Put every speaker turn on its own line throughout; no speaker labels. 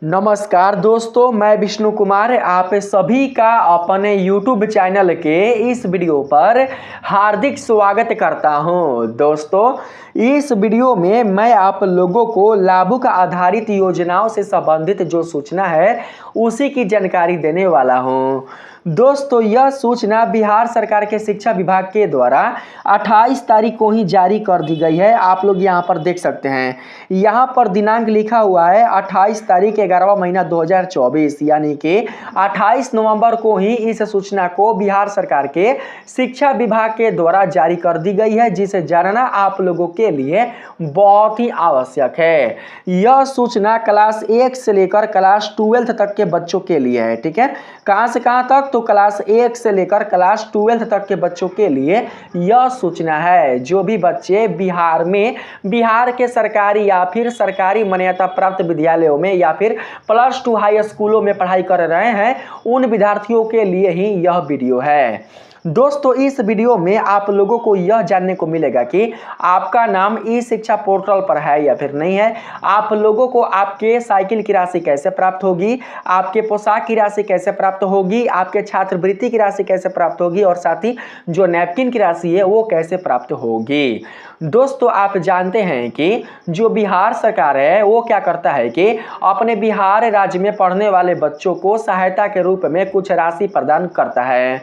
नमस्कार दोस्तों, मैं विष्णु कुमार आप सभी का अपने YouTube चैनल के इस वीडियो पर हार्दिक स्वागत करता हूं। दोस्तों, इस वीडियो में मैं आप लोगों को लाभुक आधारित योजनाओं से संबंधित जो सूचना है उसी की जानकारी देने वाला हूं। दोस्तों, यह सूचना बिहार सरकार के शिक्षा विभाग के द्वारा 28 तारीख को ही जारी कर दी गई है। आप लोग यहां पर देख सकते हैं, यहां पर दिनांक लिखा हुआ है 28 तारीख 11वां महीना 2024, यानी कि 28 नवंबर को ही इस सूचना को बिहार सरकार के शिक्षा विभाग के द्वारा जारी कर दी गई है, जिसे जानना आप लोगों के लिए बहुत ही आवश्यक है। यह सूचना क्लास 1 से लेकर क्लास 12 तक के बच्चों के लिए है। ठीक है, कहां से कहां तक? तो क्लास 1 से लेकर क्लास 12 तक के बच्चों के लिए यह सूचना है। जो भी बच्चे बिहार के सरकारी या फिर सरकारी मान्यता प्राप्त विद्यालयों में या फिर +2 हाई स्कूलों में पढ़ाई कर रहे हैं, उन विद्यार्थियों के लिए ही यह वीडियो है। दोस्तों, इस वीडियो में आप लोगों को यह जानने को मिलेगा कि आपका नाम ई शिक्षा पोर्टल पर है या फिर नहीं है, आप लोगों को आपके साइकिल की राशि कैसे प्राप्त होगी, आपके पोशाक की राशि कैसे प्राप्त होगी, आपके छात्रवृत्ति की राशि कैसे प्राप्त होगी और साथ ही जो नैपकिन की राशि है वो कैसे प्राप्त होगी। दोस्तों, आप जानते हैं कि जो बिहार सरकार है वो क्या करता है कि अपने बिहार राज्य में पढ़ने वाले बच्चों को सहायता के रूप में कुछ राशि प्रदान करता है।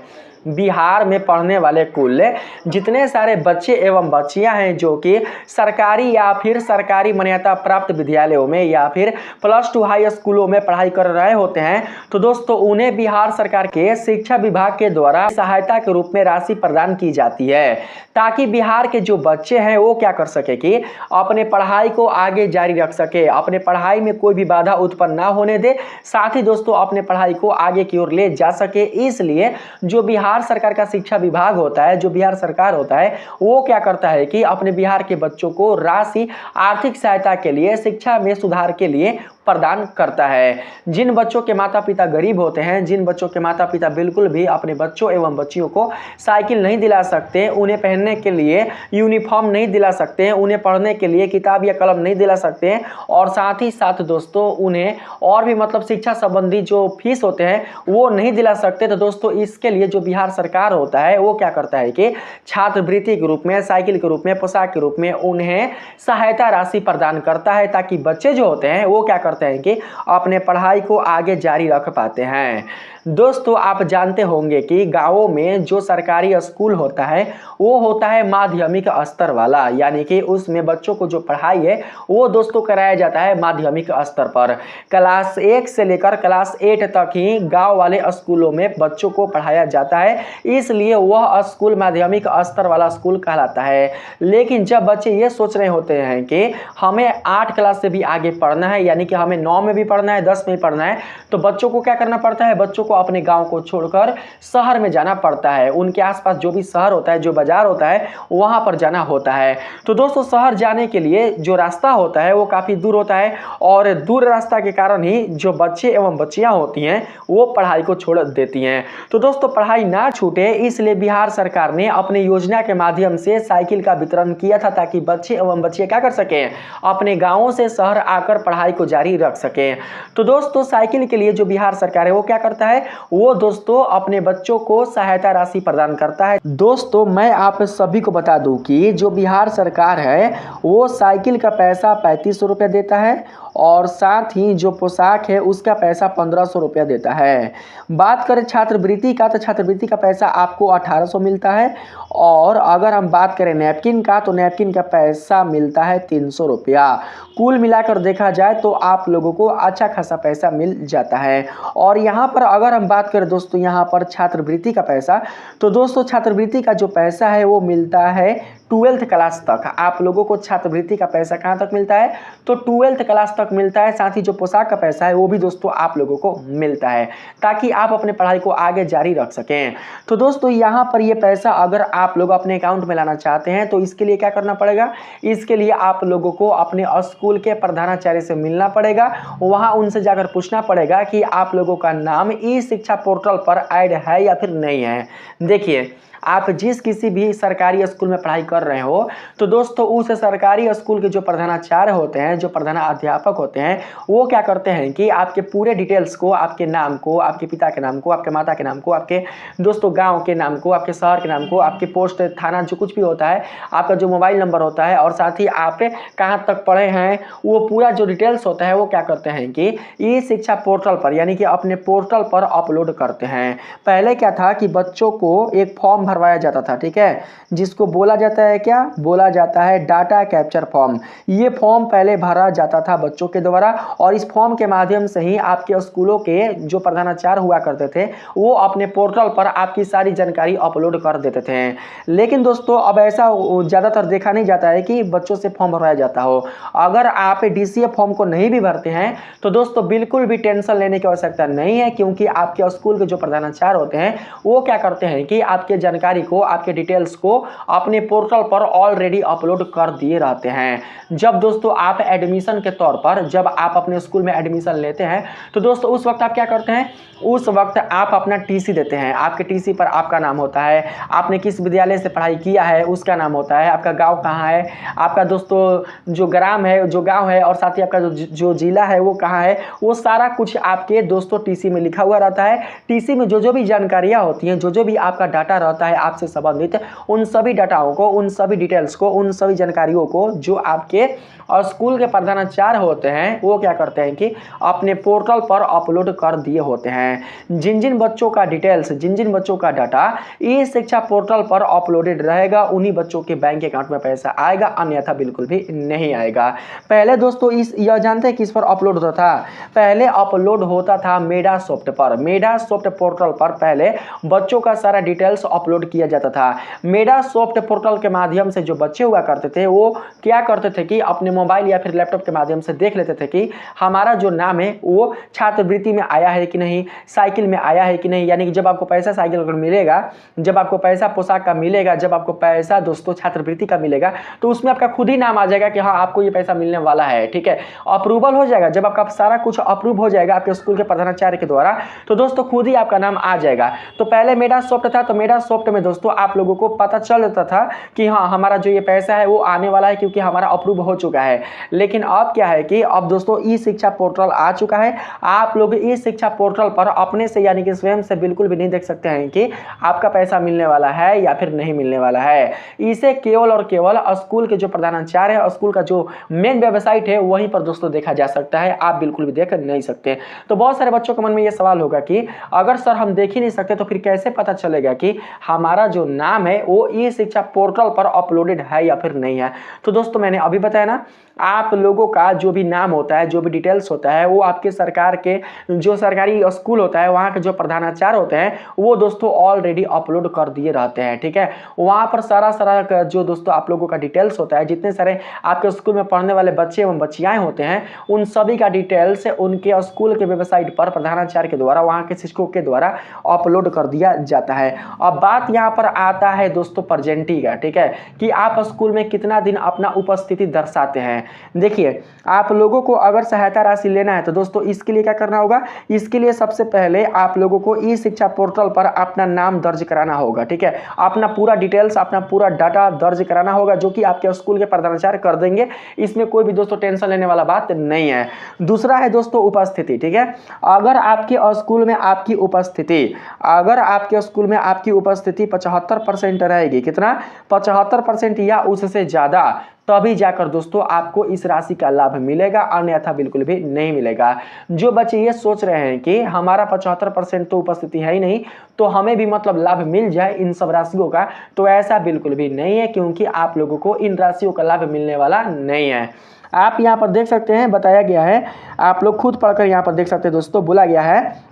बिहार में पढ़ने वाले कुल जितने सारे बच्चे एवं बच्चियां हैं जो कि सरकारी या फिर सरकारी मान्यता प्राप्त विद्यालयों में या फिर +2 हाई स्कूलों में पढ़ाई कर रहे होते हैं, तो दोस्तों उन्हें बिहार सरकार के शिक्षा विभाग के द्वारा सहायता के रूप में राशि प्रदान की जाती है, ताकि बिहार के जो बच्चे हैं वो क्या कर सके कि अपने पढ़ाई को आगे जारी रख सके, अपने पढ़ाई में कोई भी बाधा उत्पन्न ना होने दे, साथ ही दोस्तों अपने पढ़ाई को आगे की ओर ले जा सके। इसलिए जो बिहार सरकार का शिक्षा विभाग होता है, जो बिहार सरकार होता है, वो क्या करता है कि अपने बिहार के बच्चों को राशि आर्थिक सहायता के लिए, शिक्षा में सुधार के लिए प्रदान करता है। जिन बच्चों के माता पिता गरीब होते हैं, जिन बच्चों के माता पिता बिल्कुल भी अपने बच्चों एवं बच्चियों को साइकिल नहीं दिला सकते, उन्हें पहनने के लिए यूनिफॉर्म नहीं दिला सकते, उन्हें पढ़ने के लिए किताब या कलम नहीं दिला सकते और साथ ही साथ दोस्तों उन्हें और भी शिक्षा संबंधी जो फीस होते हैं वो नहीं दिला सकते, तो दोस्तों इसके लिए जो बिहार सरकार होता है वो क्या करता है कि छात्रवृत्ति के रूप में, साइकिल के रूप में, पोशाक के रूप में उन्हें सहायता राशि प्रदान करता है, ताकि बच्चे जो होते हैं वो क्या करते हैं कि अपने पढ़ाई को आगे जारी रख पाते हैं। दोस्तों, आप जानते होंगे कि गांवों में जो सरकारी स्कूल होता है वो होता है माध्यमिक स्तर वाला, यानी कि उसमें बच्चों को जो पढ़ाई है वो दोस्तों कराया जाता है माध्यमिक स्तर पर। क्लास 1 से लेकर क्लास 8 तक ही गांव वाले स्कूलों में बच्चों को पढ़ाया जाता है, इसलिए वह स्कूल माध्यमिक स्तर वाला स्कूल कहलाता है। लेकिन जब बच्चे ये सोच रहे होते हैं कि हमें 8 क्लास से भी आगे पढ़ना है, यानी कि हमें 9 में भी पढ़ना है, 10 में भी पढ़ना है, तो बच्चों को क्या करना पड़ता है? बच्चों को अपने गांव को छोड़कर शहर में जाना पड़ता है। उनके आसपास जो भी शहर होता है, जो बाजार होता है, वहां पर जाना होता है। तो दोस्तों, शहर जाने के लिए जो रास्ता होता है वो काफी दूर होता है और दूर रास्ता के कारण ही जो बच्चे एवं बच्चियां होती हैं वो पढ़ाई को छोड़ देती हैं। तो दोस्तों, पढ़ाई ना छूटे इसलिए बिहार सरकार ने अपनी योजना के माध्यम से साइकिल का वितरण किया था, ताकि बच्चे एवं बच्चियां क्या कर सकें, अपने गांवों से शहर आकर पढ़ाई को जारी रख सकें। तो दोस्तों, साइकिल के लिए जो बिहार सरकार है वो क्या करता है, वो दोस्तों अपने बच्चों को सहायता राशि प्रदान करता है। दोस्तों, मैं आप सभी को बता दूं कि जो बिहार सरकार है वो साइकिल का पैसा 3500 रुपये देता है और साथ ही जो पोशाक है उसका पैसा 1500 रुपया देता है। बात करें छात्रवृत्ति का, तो छात्रवृत्ति का पैसा आपको 1800 मिलता है और अगर हम बात करें नैपकिन का, तो नैपकिन का पैसा मिलता है 300 रुपया। कुल मिलाकर देखा जाए तो आप लोगों को अच्छा खासा पैसा मिल जाता है। और यहाँ पर अगर हम बात करें दोस्तों यहाँ पर छात्रवृत्ति का पैसा, तो दोस्तों छात्रवृत्ति का जो पैसा है वो मिलता है 12th क्लास तक। आप लोगों को छात्रवृत्ति का पैसा कहाँ तक मिलता है? तो 12th क्लास तक मिलता है। साथ ही जो पोशाक का पैसा है वो भी दोस्तों आप लोगों को मिलता है, ताकि आप अपने पढ़ाई को आगे जारी रख सकें। तो दोस्तों यहाँ पर ये पैसा अगर आप लोग अपने अकाउंट में लाना चाहते हैं तो इसके लिए क्या करना पड़ेगा? इसके लिए आप लोगों को अपने स्कूल के प्रधानाचार्य से मिलना पड़ेगा, वहाँ उनसे जाकर पूछना पड़ेगा कि आप लोगों का नाम ई शिक्षा पोर्टल पर ऐड है या फिर नहीं है। देखिए, आप जिस किसी भी सरकारी स्कूल में पढ़ाई कर रहे हो तो दोस्तों उस सरकारी स्कूल के जो प्रधानाचार्य होते हैं, जो प्रधानाध्यापक होते हैं, वो क्या करते हैं कि आपके पूरे डिटेल्स को, आपके नाम को, आपके पिता के नाम को, आपके माता के नाम को, आपके दोस्तों गांव के नाम को, आपके शहर के नाम को, आपके पोस्ट थाना जो कुछ भी होता है, आपका जो मोबाइल नंबर होता है और साथ ही आप कहाँ तक पढ़े हैं, वो पूरा जो डिटेल्स होता है वो क्या करते हैं कि ई शिक्षा पोर्टल पर यानी कि अपने पोर्टल पर अपलोड करते हैं। पहले क्या था कि बच्चों को एक फॉर्म भरवाया जाता था, ठीक है, जिसको बोला जाता है, क्या बोला जाता है, डाटा कैप्चर फॉर्म। ये फॉर्म पहले भरा जाता था बच्चों के द्वारा और इस फॉर्म के माध्यम से ही आपके स्कूलों के जो प्रधानाचार्य हुआ करते थे वो अपने पोर्टल पर आपकी सारी जानकारी अपलोड कर देते थे। लेकिन दोस्तों अब ऐसा ज़्यादातर देखा नहीं जाता है कि बच्चों से फॉर्म भरवाया जाता हो। अगर आप डीसीए फॉर्म को नहीं भी भरते हैं तो दोस्तों बिल्कुल भी टेंशन लेने की आवश्यकता नहीं है, क्योंकि आपके स्कूल के जो प्रधानाचार्य होते हैं वो क्या करते हैं कि आपके जानकारी को, आपके डिटेल्स को अपने पोर्टल पर ऑलरेडी अपलोड कर दिए रहते हैं। जब दोस्तों आप एडमिशन के तौर पर जब आप अपने स्कूल में एडमिशन लेते हैं तो दोस्तों उस वक्त आप क्या करते हैं, उस वक्त आप अपना टीसी देते हैं। आपके टीसी पर आपका नाम होता है, आपने किस विद्यालय से पढ़ाई किया है उसका नाम होता है, आपका गांव कहाँ है, आपका दोस्तों जो ग्राम है, जो गांव है और साथ ही आपका जो जिला है वो कहाँ है, वो सारा कुछ आपके दोस्तों टीसी में लिखा हुआ रहता है। टीसी में जो भी जानकारियाँ होती हैं, जो भी आपका डाटा रहता है आपसे संबंधित, उन सभी डाटाओं को, उन सभी डिटेल्स को, उन सभी जानकारियों को जो आपके और स्कूल के प्रधानाचार्य होते हैं वो क्या करते हैं कि अपने पोर्टल पर अपलोड कर दिए होते हैं। जिन जिन बच्चों का डिटेल्स, जिन जिन बच्चों का डाटा ई शिक्षा पोर्टल पर अपलोडेड रहेगा उन्हीं बच्चों के बैंक अकाउंट में पैसा आएगा, अन्यथा बिल्कुल भी नहीं आएगा। पहले दोस्तों यह जानते हैं किस पर अपलोड होता था, पहले अपलोड होता था मेडासॉफ्ट पर। मेडासॉफ्ट पोर्टल पर पहले बच्चों का सारा डिटेल्स अपलोड किया जाता था। मेडासॉफ्ट पोर्टल के माध्यम से जो बच्चे हुआ करते थे वो क्या करते थे कि अपने मोबाइल या फिर लैपटॉप के माध्यम से देख लेते थे कि हमारा जो नाम है वो छात्रवृत्ति में आया है कि नहीं, साइकिल में आया है कि नहीं। यानी कि जब आपको पैसा साइकिल का मिलेगा, जब आपको पैसा पोशाक का मिलेगा, जब आपको पैसा दोस्तों छात्रवृत्ति का मिलेगा तो उसमें आपका खुद ही नाम आ जाएगा कि हाँ आपको ये पैसा मिलने वाला है, ठीक है, अप्रूवल हो जाएगा। जब आपका सारा कुछ अप्रूव हो जाएगा आपके स्कूल के प्रधानाचार्य के द्वारा तो दोस्तों खुद ही आपका नाम आ जाएगा। तो पहले मेडासॉफ्ट था, तो मेडासॉफ्ट में दोस्तों आप लोगों को पता चल जाता था कि हाँ हमारा जो ये पैसा है वो आने वाला है क्योंकि हमारा अप्रूव हो चुका है। लेकिन अब क्या है कि अब दोस्तों ई शिक्षा पोर्टल आ चुका है। आप लोग ई शिक्षा पोर्टल पर अपने से यानी कि स्वयं से बिल्कुल भी नहीं देख सकते हैं कि आपका पैसा मिलने वाला है या फिर नहीं मिलने वाला है। इसे केवल और केवल स्कूल के जो प्रधानाचार्य है, स्कूल का जो मेन वेबसाइट है वहीं पर दोस्तों देखा जा सकता है, आप बिल्कुल भी देख नहीं सकते। तो बहुत सारे बच्चों के मन में यह सवाल होगा कि अगर सर हम देख ही नहीं सकते तो फिर कैसे पता चलेगा कि हमारा जो नाम है वो ई शिक्षा पोर्टल पर अपलोडेड है या फिर नहीं है। तो दोस्तों मैंने अभी बताया ना, आप लोगों का जो भी नाम होता है, जो भी डिटेल्स होता है वो आपके सरकार के जो सरकारी स्कूल होता है वहाँ के जो प्रधानाचार्य होते हैं वो दोस्तों ऑलरेडी अपलोड कर दिए रहते हैं, ठीक है। वहाँ पर सारा जो दोस्तों आप लोगों का डिटेल्स होता है, जितने सारे आपके स्कूल में पढ़ने वाले बच्चे एवं बच्चियाँ होते हैं उन सभी का डिटेल्स उनके स्कूल के वेबसाइट पर प्रधानाचार्य के द्वारा, वहाँ के शिक्षकों के द्वारा अपलोड कर दिया जाता है। अब बात यहाँ पर आता है दोस्तों प्रेजेंटी का, ठीक है, कि आप स्कूल में कितना दिन अपना उपस्थिति दर्शाते हैं। देखिए आप लोगों को अगर सहायता राशि लेना है तो दोस्तों इसके लिए क्या करना होगा, इसके लिए सबसे पहले आप लोगों को ई शिक्षा पोर्टल पर अपना नाम दर्ज कराना होगा, ठीक है, अपना पूरा डिटेल्स, अपना पूरा डाटा दर्ज कराना होगा जो कि आपके स्कूल के प्रधानाचार्य कर देंगे। इसमें कोई भी दोस्तों टेंशन लेने वाला बात नहीं है। दूसरा है दोस्तों उपस्थिति, ठीक है, अगर आपके स्कूल में आपकी उपस्थिति, अगर आपके स्कूल में आपकी उपस्थिति 75% रहेगी, कितना 75% या उससे ज्यादा, तभी जाकर दोस्तों आपको इस राशि का लाभ मिलेगा, अन्यथा बिल्कुल भी नहीं मिलेगा। जो बच्चे ये सोच रहे हैं कि हमारा 75% तो उपस्थिति है ही नहीं तो हमें भी मतलब लाभ मिल जाए इन सब राशियों का, तो ऐसा बिल्कुल भी नहीं है, क्योंकि आप लोगों को इन राशियों का लाभ मिलने वाला नहीं है। आप यहाँ पर देख सकते हैं, बताया गया है, आप लोग खुद पढ़कर यहाँ पर देख सकते हैं दोस्तों, बोला गया है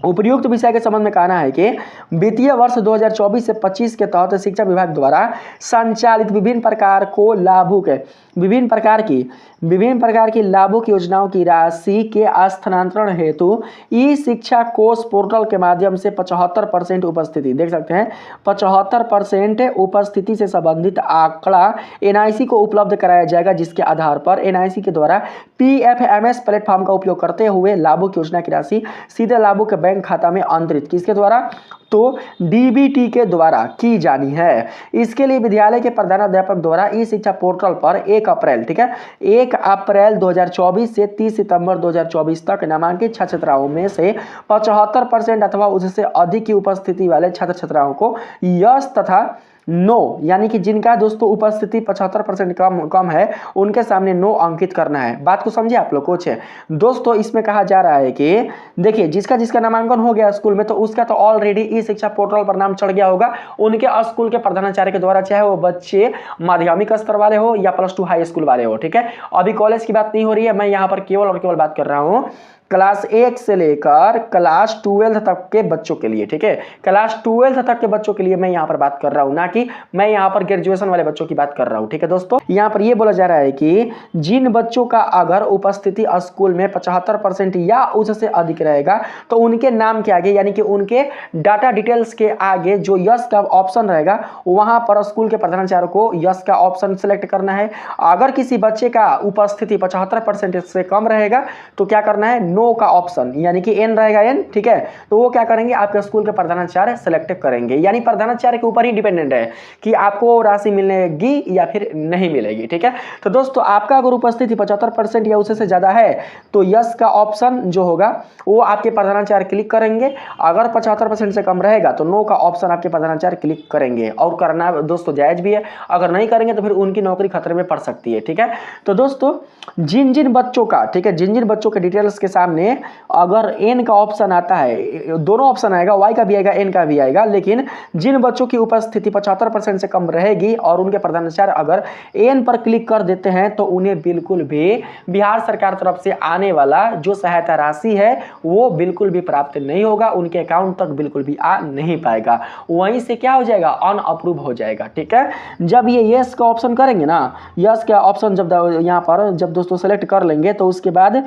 उपयुक्त विषय के संबंध में कहना है कि वित्तीय वर्ष 2024 से 25 के तहत शिक्षा विभाग द्वारा संचालित विभिन्न प्रकार की लाभों की योजनाओं की राशि के स्थानांतरण हेतु ई शिक्षा कोष पोर्टल के माध्यम से 75% उपस्थिति, देख सकते हैं 75% उपस्थिति से संबंधित आंकड़ा एनआईसी को उपलब्ध कराया जाएगा, जिसके आधार पर एनआईसी के द्वारा पीएफएमएस प्लेटफॉर्म का उपयोग करते हुए लाभों की योजना की राशि सीधे लाभों के बैंक खाता में अंतरित, किसके द्वारा, तो डीबीटी के द्वारा की जानी है। इसके लिए विद्यालय के प्रधानाध्यापक द्वारा ई शिक्षा पोर्टल पर 1 अप्रैल, ठीक है, 1 अप्रैल 2024 से 30 सितंबर 2024 तक नामांकित छात्र छात्राओं में से 75% अथवा उससे अधिक की उपस्थिति वाले छात्र छात्राओं को यस तथा नो, यानी कि जिनका दोस्तों उपस्थिति 75% कम है उनके सामने नो अंकित करना है। बात को समझे आप लोग कुछ दोस्तों? इसमें कहा जा रहा है कि देखिए, जिसका जिसका नामांकन हो गया स्कूल में तो उसका तो ऑलरेडी ई शिक्षा पोर्टल पर नाम चढ़ गया होगा उनके स्कूल के प्रधानाचार्य के द्वारा, चाहे वो बच्चे माध्यमिक स्तर वाले हो या +2 हाई स्कूल वाले हो, ठीक है। अभी कॉलेज की बात नहीं हो रही है, मैं यहाँ पर केवल और केवल बात कर रहा हूँ क्लास 1 से लेकर क्लास 12 तक के बच्चों के लिए, ठीक है। क्लास 12 तक के बच्चों के लिए मैं यहाँ पर बात कर रहा हूँ, ना कि मैं यहाँ पर ग्रेजुएशन वाले बच्चों की बात कर रहा हूँ, ठीक है दोस्तों। यहाँ पर ये बोला जा रहा है कि जिन बच्चों का अगर उपस्थिति स्कूल में 75% या उससे अधिक रहेगा तो उनके नाम के आगे, यानी कि उनके डाटा डिटेल्स के आगे जो यस का ऑप्शन रहेगा वहां पर स्कूल के प्रधानाचार्य को यस का ऑप्शन सिलेक्ट करना है। अगर किसी बच्चे का उपस्थिति 75% से कम रहेगा तो क्या करना है, नो का ऑप्शन, यानी कि एन रहेगा एन, ठीक है। तो वो क्या करेंगे, आपके स्कूल के प्रधानाचार्य सेलेक्ट करेंगे, यानी प्रधानाचार्य के ऊपर ही डिपेंडेंट है कि आपको राशि मिलेगी या फिर नहीं मिलेगी, ठीक है। तो दोस्तों आपका अगर उपस्थिति 75% या उससे ज्यादा है तो यस का ऑप्शन जो होगा वो आपके प्रधानाचार्य क्लिक करेंगे। अगर 75% से कम रहेगा तो नो का ऑप्शन आपके प्रधानाचार्य क्लिक करेंगे, और करना दोस्तों जायज भी है। अगर नहीं करेंगे तो फिर उनकी नौकरी खतरे में पड़ सकती है, ठीक है। तो दोस्तों जिन जिन बच्चों का, ठीक है, जिन जिन बच्चों के डिटेल्स के सामने अगर एन का ऑप्शन आता है, दोनों ऑप्शन आएगा, वाई का भी आएगा एन का भी आएगा, लेकिन जिन बच्चों की उपस्थिति 75% से कम रहेगी और उनके प्रधानाचार्य अगर एन पर क्लिक कर देते हैं तो उन्हें बिल्कुल भी बिहार सरकार तरफ से आने वाला जो सहायता राशि है वो बिल्कुल भी प्राप्त नहीं होगा, उनके अकाउंट तक बिल्कुल भी आ नहीं पाएगा। वहीं से क्या हो जाएगा, अनअप्रूव हो जाएगा, ठीक है। जब ये यस का ऑप्शन करेंगे ना, यस का ऑप्शन जब यहाँ पर जब दोस्तों सेलेक्ट कर लेंगे तो उसके बाद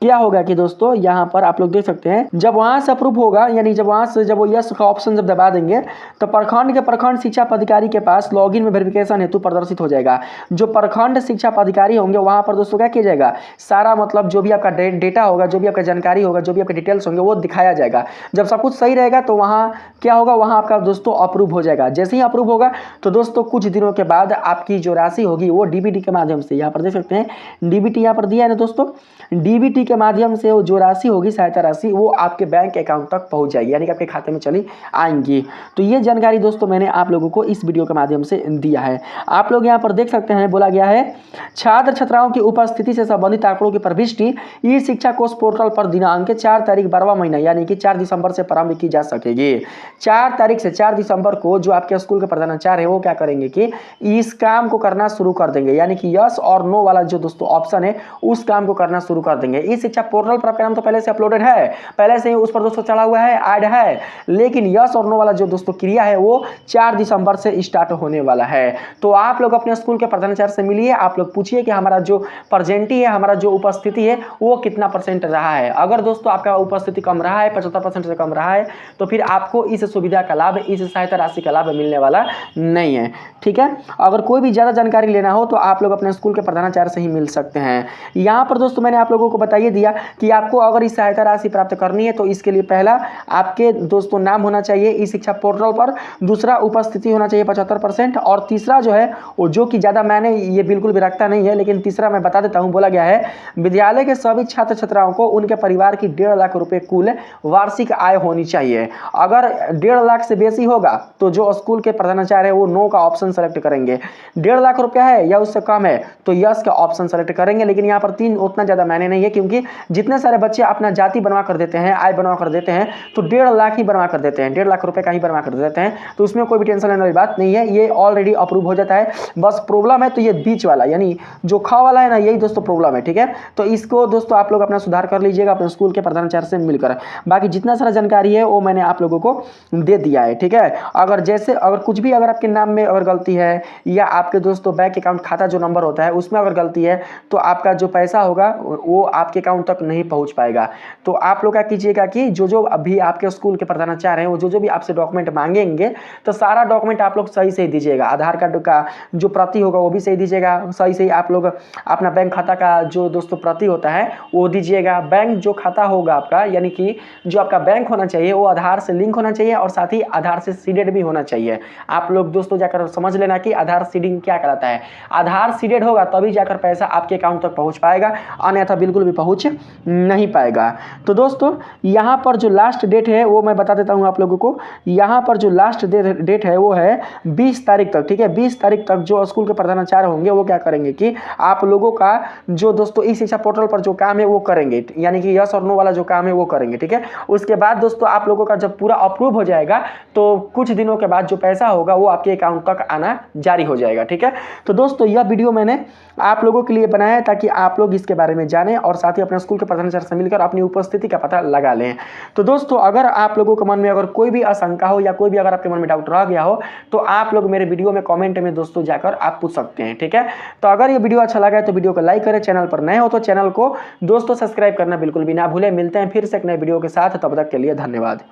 क्या होगा कि दोस्तों यहाँ पर आप लोग देख सकते हैं, जब वहां से अप्रूव होगा, यानी जब वहां से जब वो यस का ऑप्शन जब दबा देंगे तो प्रखंड के प्रखंड शिक्षा पदाधिकारी के पास लॉगिन में वेरिफिकेशन हेतु प्रदर्शित हो जाएगा। जो प्रखंड शिक्षा पदाधिकारी होंगे वहां पर दोस्तों क्या किया जाएगा, सारा मतलब जो भी आपका डेटा होगा, जो भी आपका जानकारी होगा, जो भी आपके डिटेल्स होंगे वो दिखाया जाएगा। जब सब कुछ सही रहेगा तो वहाँ क्या होगा, वहाँ आपका दोस्तों अप्रूव हो जाएगा। जैसे ही अप्रूव होगा तो दोस्तों कुछ दिनों के बाद आपकी जो राशि होगी वो डीबीटी के माध्यम से, यहाँ पर देख सकते हैं डीबीटी यहाँ पर दिया है ना दोस्तों, डीबीटी के माध्यम से वो जो राशि होगी, सहायता राशि, वो आपके बैंक अकाउंट तक पहुंच जाएगी, यानी कि आपके खाते में चली आएंगी। तो ये जानकारी दोस्तों मैंने आप लोगों को इस वीडियो के माध्यम से दिया है। आप लोग यहाँ पर देख सकते हैं, बोला गया है छात्र छात्राओं की उपस्थिति से संबंधित आंकड़ों की प्रविष्टि ई शिक्षा कोष पोर्टल पर दिनांक 4 तारीख 12वां महीना, यानी कि 4 दिसंबर से प्रारंभ की जा सकेगी। 4 तारीख से 4 दिसंबर को जो आपके स्कूल के प्रधानाचार्य है वो क्या करेंगे कि इस काम को करना शुरू कर देंगे, यानी कि यस और नो वाला जो दोस्तों ऑप्शन है उस काम को करना शुरू कर देंगे। ई शिक्षा पोर्टल पर आपका नाम तो पहले से अपलोडेड है, पहले से ही उस पर दोस्तों चढ़ा हुआ है, ऐड है, लेकिन यस और नो वाला जो दोस्तों क्रिया है वो 4 दिसंबर से स्टार्ट होने वाला है। तो आप लोग अपने स्कूल के प्रधानाचार्य से मिलिए, आप लोग पूछिए कि हमारा जो प्रेजेंटी है, हमारा जो उपस्थिति है वो कितना % रहा है। अगर दोस्तों आपका उपस्थिति कम रहा है, 75% से कम रहा है, तो फिर आपको इस सुविधा का लाभ, इस सहायता राशि का लाभ मिलने वाला नहीं है, ठीक है। अगर कोई भी ज़्यादा जानकारी लेना हो तो आप लोग अपने स्कूल के प्रधानाचार्य से ही मिल सकते हैं। यहाँ पर दोस्तों मैंने आप लोगों को बताइए दिया कि आपको अगर इस सहायता राशि प्राप्त करनी है तो इसके लिए पहला आपके दोस्तों नाम होना चाहिए ई शिक्षा पोर्टल पर, दूसरा उपस्थिति होना चाहिए 75%, और तीसरा जो है वो जो कि ज़्यादा मैंने ये बिल्कुल भी रखता नहीं है, लेकिन तीसरा मैं बता देता हूँ, बोला गया है विद्यालय के सभी छात्र छात्राओं को उनके परिवार की 1.5 लाख रुपए कुल वार्षिक आय होनी चाहिए। अगर 1.5 लाख से बेसी होगा तो जो स्कूल के प्रधानाचार्य है वो नो का ऑप्शन सेलेक्ट करेंगे। 1.5 लाख रुपया है या उससे कम है तो यस का ऑप्शन सेलेक्ट करेंगे। लेकिन यहाँ पर 3 उतना ज़्यादा मैंने नहीं है, क्योंकि जितने सारे बच्चे अपना जाति बनवा कर देते हैं, आय बनवा कर देते हैं, तो 1.5 लाख ही बनवा कर देते हैं, 1.5 लाख रुपए का ही बनवा कर देते हैं, तो उसमें कोई भी टेंशन लेने वाली बात नहीं है, ये ऑलरेडी अप्रूव हो जाता है। बस प्रॉब्लम है तो ये बीच वाला, यानी जो ख वाला है ना, यही दोस्तों प्रॉब्लम है, ठीक है। तो इसको दोस्तों आप लोग अपना सुधार कर लीजिएगा अपने स्कूल के प्रधानाचार्य से मिलकर। बाकी जितना सारा जानकारी है वो मैंने आप लोगों को दे दिया है, ठीक है। अगर कुछ भी अगर आपके नाम में अगर गलती है या आपके दोस्तों बैंक अकाउंट खाता जो नंबर होता है उसमें अगर गलती है तो आपका जो पैसा होगा वो आपके अकाउंट तक नहीं पहुंच पाएगा। तो आप लोग क्या कीजिएगा कि जो अभी आपके स्कूल के प्रधानाचार्य हैं वो जो भी आपसे डॉक्यूमेंट मांगेंगे तो सारा डॉक्यूमेंट आप लोग सही से दीजिएगा। आधार कार्ड का जो प्रति होगा वो भी सही दीजिएगा, सही से आप लोग अपना बैंक खाता का जो दोस्तों प्रति होता है वो दीजिएगा। बैंक जो खाता होगा आपका, यानी कि जो आपका बैंक होना चाहिए वो आधार से लिंक होना चाहिए और साथ ही आधार से सीडेड भी होना चाहिए। आप लोग दोस्तों जाकर समझ लेना कि आधार सीडिंग क्या कहलाता है। आधार सीडेड होगा तभी जाकर पैसा आपके अकाउंट तक पहुंच पाएगा, अन्यथा बिल्कुल भी पहुंच नहीं पाएगा। तो दोस्तों यहाँ पर जो लास्ट डेट है वो मैं बता देता हूँ आप लोगों को। यहाँ पर जो लास्ट डेट है वो है 20 तारीख तक, ठीक है। 20 तारीख तक जो स्कूल के प्रधानाचार्य होंगे वो क्या करेंगे कि आप लोगों का जो दोस्तों ई शिक्षा पोर्टल पर जो काम है वो करेंगे, यानी कि यस और नो वाला जो काम है वो करेंगे, ठीक है। उसके बाद दोस्तों आप लोगों का जब पूरा अप्रूव हो जाएगा तो कुछ दिनों के बाद जो पैसा होगा वो आपके अकाउंट तक आना जारी हो जाएगा, ठीक है। तो दोस्तों यह वीडियो मैंने आप लोगों के लिए बनाया है ताकि आप लोग इसके बारे में जानें और साथ ही अपने स्कूल के प्रधानाचार्य से मिलकर अपनी उपस्थिति का पता लगा लें। तो दोस्तों अगर आप लोगों के मन में अगर कोई भी आशंका हो या कोई भी अगर आपके मन में डाउट रह गया हो तो आप लोग मेरे वीडियो में कमेंट में दोस्तों जाकर आप पूछ सकते हैं, ठीक है। तो अगर ये वीडियो अच्छा लगा है तो वीडियो को लाइक करें, चैनल पर नए हो तो चैनल को दोस्तों सब्सक्राइब करना बिल्कुल भी ना भूलें। मिलते हैं फिर से एक नए वीडियो के साथ, तब तक के लिए धन्यवाद।